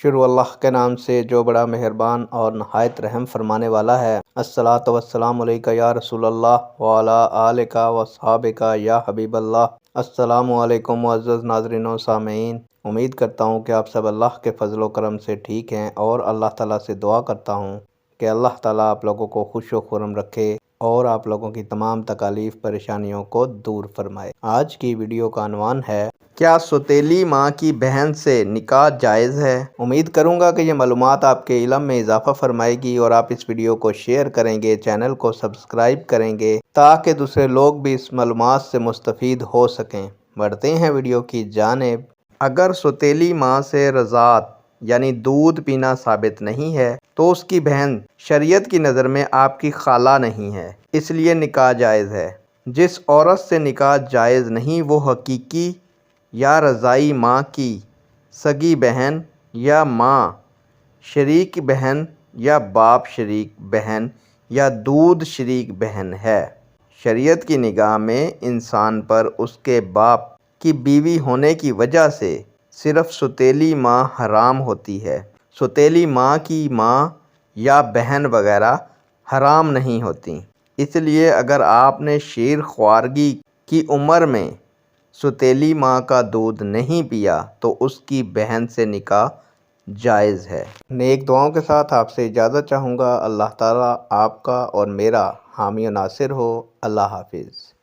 شروع اللہ کے نام سے جو بڑا مہربان اور نہایت رحم فرمانے والا ہے۔ الصلاۃ والسلام علیکہ یا رسول اللہ وعلی آلک واصحابک یا حبیب اللہ۔ السلام علیکم معزز ناظرین و سامعین، امید کرتا ہوں کہ آپ سب اللہ کے فضل و کرم سے ٹھیک ہیں، اور اللہ تعالیٰ سے دعا کرتا ہوں کہ اللہ تعالیٰ آپ لوگوں کو خوش و خرم رکھے اور آپ لوگوں کی تمام تکالیف پریشانیوں کو دور فرمائے۔ آج کی ویڈیو کا عنوان ہے، کیا سوتیلی ماں کی بہن سے نکاح جائز ہے؟ امید کروں گا کہ یہ معلومات آپ کے علم میں اضافہ فرمائے گی اور آپ اس ویڈیو کو شیئر کریں گے، چینل کو سبسکرائب کریں گے تاکہ دوسرے لوگ بھی اس معلومات سے مستفید ہو سکیں۔ بڑھتے ہیں ویڈیو کی جانب۔ اگر سوتیلی ماں سے رضاعت یعنی دودھ پینا ثابت نہیں ہے تو اس کی بہن شریعت کی نظر میں آپ کی خالہ نہیں ہے، اس لیے نکاح جائز ہے۔ جس عورت سے نکاح جائز نہیں وہ حقیقی یا رضاعی ماں کی سگی بہن یا ماں شریک بہن یا باپ شریک بہن یا دودھ شریک بہن ہے۔ شریعت کی نگاہ میں انسان پر اس کے باپ کی بیوی ہونے کی وجہ سے صرف سوتیلی ماں حرام ہوتی ہے، سوتیلی ماں کی ماں یا بہن وغیرہ حرام نہیں ہوتی۔ اس لیے اگر آپ نے شیر خوارگی کی عمر میں سوتیلی ماں کا دودھ نہیں پیا تو اس کی بہن سے نکاح جائز ہے۔ نیک دعاؤں کے ساتھ آپ سے اجازت چاہوں گا۔ اللہ تعالیٰ آپ کا اور میرا حامی و ناصر ہو۔ اللہ حافظ۔